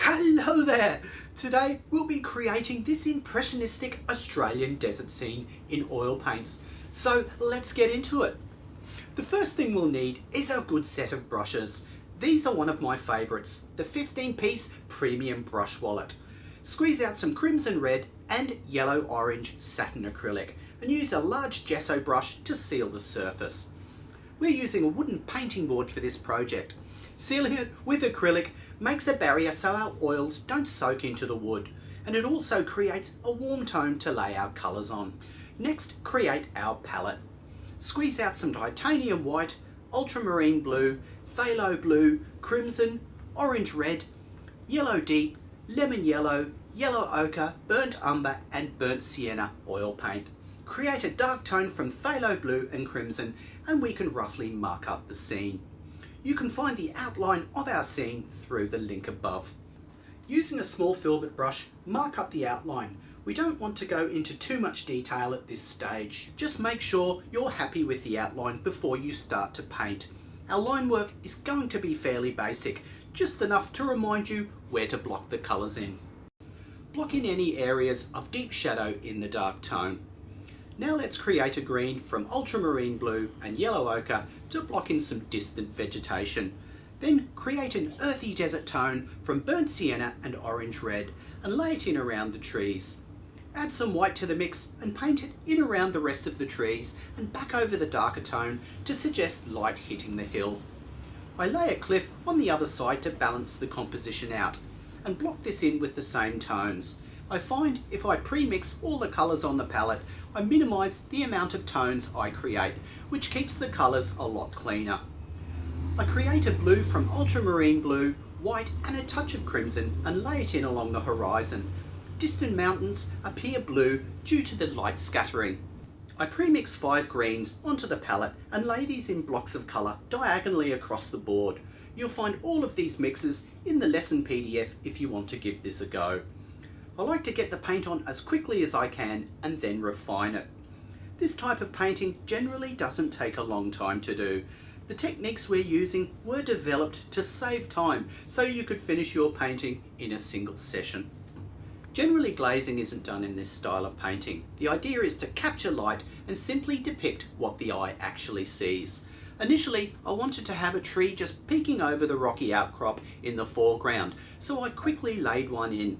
Hello there! Today we'll be creating this impressionistic Australian desert scene in oil paints. So let's get into it. The first thing we'll need is a good set of brushes. These are one of my favourites, the 15-piece premium brush wallet. Squeeze out some crimson red and yellow orange satin acrylic and use a large gesso brush to seal the surface. We're using a wooden painting board for this project. Sealing it with acrylic makes a barrier so our oils don't soak into the wood, and it also creates a warm tone to lay our colours on. Next, create our palette. Squeeze out some titanium white, ultramarine blue, phthalo blue, crimson, orange red, yellow deep, lemon yellow, yellow ochre, burnt umber and burnt sienna oil paint. Create a dark tone from phthalo blue and crimson, and we can roughly mark up the scene. You can find the outline of our scene through the link above. Using a small filbert brush, mark up the outline. We don't want to go into too much detail at this stage. Just make sure you're happy with the outline before you start to paint. Our line work is going to be fairly basic, just enough to remind you where to block the colours in. Block in any areas of deep shadow in the dark tone. Now let's create a green from ultramarine blue and yellow ochre to block in some distant vegetation. Then create an earthy desert tone from burnt sienna and orange red and lay it in around the trees. Add some white to the mix and paint it in around the rest of the trees and back over the darker tone to suggest light hitting the hill. I lay a cliff on the other side to balance the composition out and block this in with the same tones. I find if I pre-mix all the colours on the palette, I minimise the amount of tones I create, which keeps the colours a lot cleaner. I create a blue from ultramarine blue, white and a touch of crimson and lay it in along the horizon. Distant mountains appear blue due to the light scattering. I pre-mix 5 greens onto the palette and lay these in blocks of colour diagonally across the board. You'll find all of these mixes in the lesson PDF if you want to give this a go. I like to get the paint on as quickly as I can and then refine it. This type of painting generally doesn't take a long time to do. The techniques we're using were developed to save time so you could finish your painting in a single session. Generally glazing isn't done in this style of painting. The idea is to capture light and simply depict what the eye actually sees. Initially, I wanted to have a tree just peeking over the rocky outcrop in the foreground, so I quickly laid one in.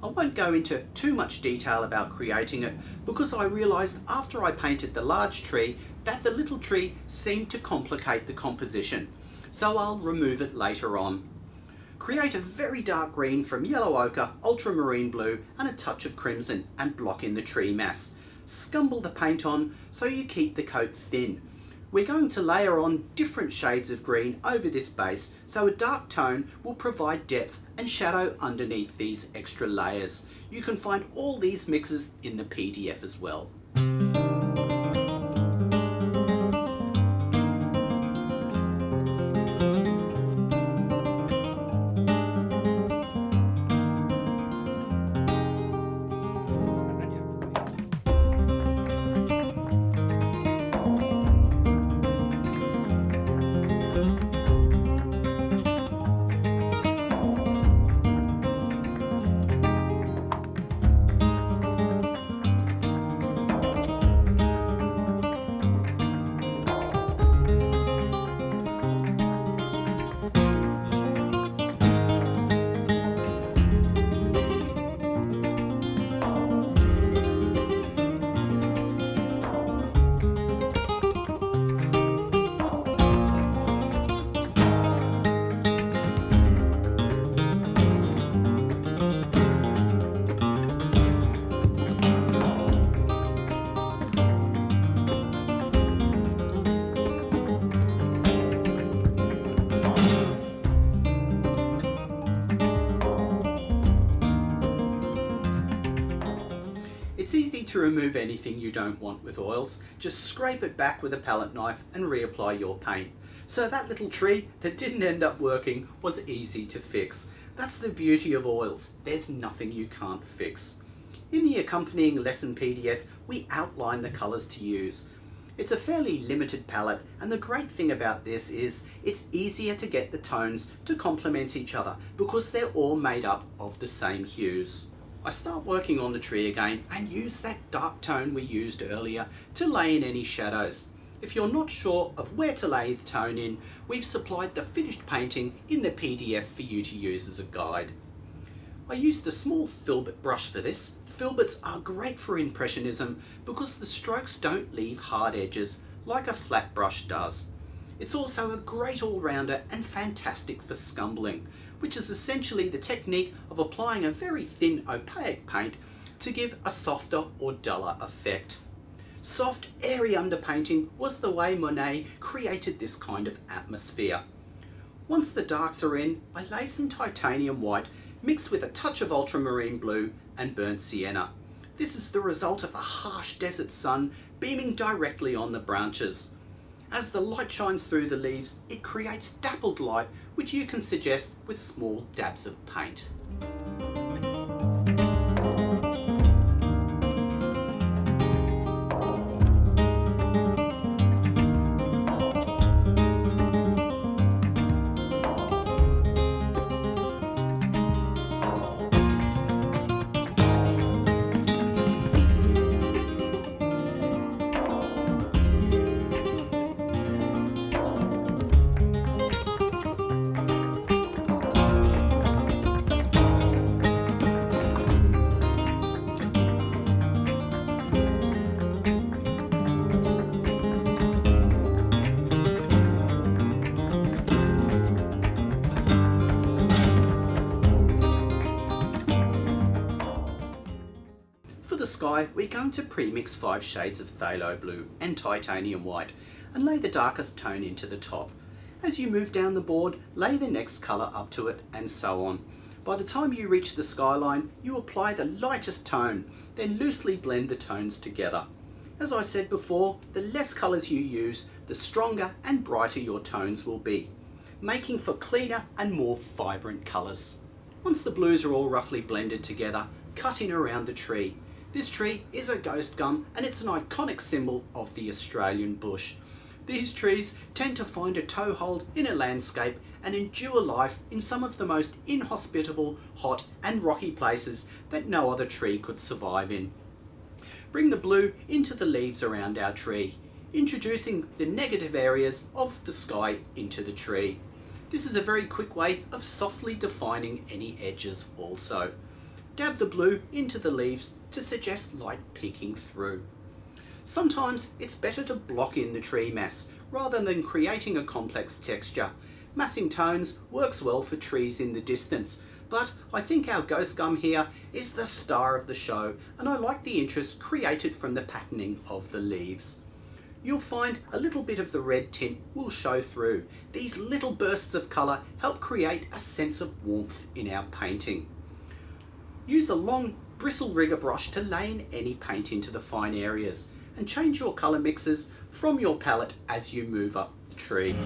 I won't go into too much detail about creating it because I realised after I painted the large tree that the little tree seemed to complicate the composition, so I'll remove it later on. Create a very dark green from yellow ochre, ultramarine blue and a touch of crimson and block in the tree mass. Scumble the paint on so you keep the coat thin. We're going to layer on different shades of green over this base, so a dark tone will provide depth and shadow underneath these extra layers. You can find all these mixes in the PDF as well. It's easy to remove anything you don't want with oils. Just scrape it back with a palette knife and reapply your paint. So that little tree that didn't end up working was easy to fix. That's the beauty of oils. There's nothing you can't fix. In the accompanying lesson PDF, we outline the colours to use. It's a fairly limited palette, and the great thing about this is it's easier to get the tones to complement each other because they're all made up of the same hues. I start working on the tree again and use that dark tone we used earlier to lay in any shadows. If you're not sure of where to lay the tone in, we've supplied the finished painting in the PDF for you to use as a guide. I used a small filbert brush for this. Filberts are great for impressionism because the strokes don't leave hard edges like a flat brush does. It's also a great all-rounder and fantastic for scumbling, which is essentially the technique of applying a very thin opaque paint to give a softer or duller effect. Soft, airy underpainting was the way Monet created this kind of atmosphere. Once the darks are in, I lay some titanium white mixed with a touch of ultramarine blue and burnt sienna. This is the result of a harsh desert sun beaming directly on the branches. As the light shines through the leaves, it creates dappled light which you can suggest with small dabs of paint. For the sky, we're going to pre-mix 5 shades of phthalo blue and titanium white and lay the darkest tone into the top. As you move down the board, lay the next colour up to it and so on. By the time you reach the skyline, you apply the lightest tone, then loosely blend the tones together. As I said before, the less colours you use, the stronger and brighter your tones will be, making for cleaner and more vibrant colours. Once the blues are all roughly blended together, cut in around the tree. This tree is a ghost gum and it's an iconic symbol of the Australian bush. These trees tend to find a toehold in a landscape and endure life in some of the most inhospitable, hot and rocky places that no other tree could survive in. Bring the blue into the leaves around our tree, introducing the negative areas of the sky into the tree. This is a very quick way of softly defining any edges also. Dab the blue into the leaves to suggest light peeking through. Sometimes it's better to block in the tree mass rather than creating a complex texture. Massing tones works well for trees in the distance, but I think our ghost gum here is the star of the show and I like the interest created from the patterning of the leaves. You'll find a little bit of the red tint will show through. These little bursts of colour help create a sense of warmth in our painting. Use a long bristle rigger brush to lay in any paint into the fine areas and change your colour mixes from your palette as you move up the tree.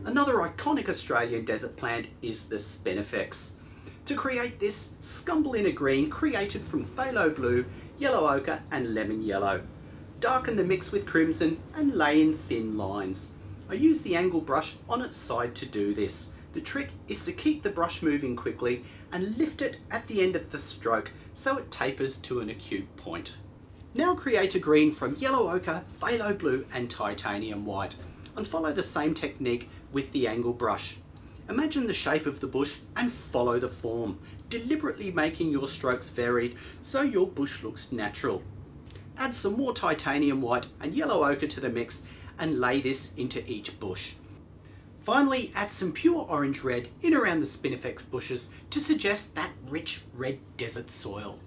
Another iconic Australian desert plant is the Spinifex. To create this, scumble in a green created from phthalo blue, yellow ochre and lemon yellow. Darken the mix with crimson and lay in thin lines. I use the angle brush on its side to do this. The trick is to keep the brush moving quickly and lift it at the end of the stroke so it tapers to an acute point. Now create a green from yellow ochre, phthalo blue and titanium white and follow the same technique with the angle brush. Imagine the shape of the bush and follow the form, deliberately making your strokes varied so your bush looks natural. Add some more titanium white and yellow ochre to the mix and lay this into each bush. Finally, add some pure orange red in around the Spinifex bushes to suggest that rich red desert soil.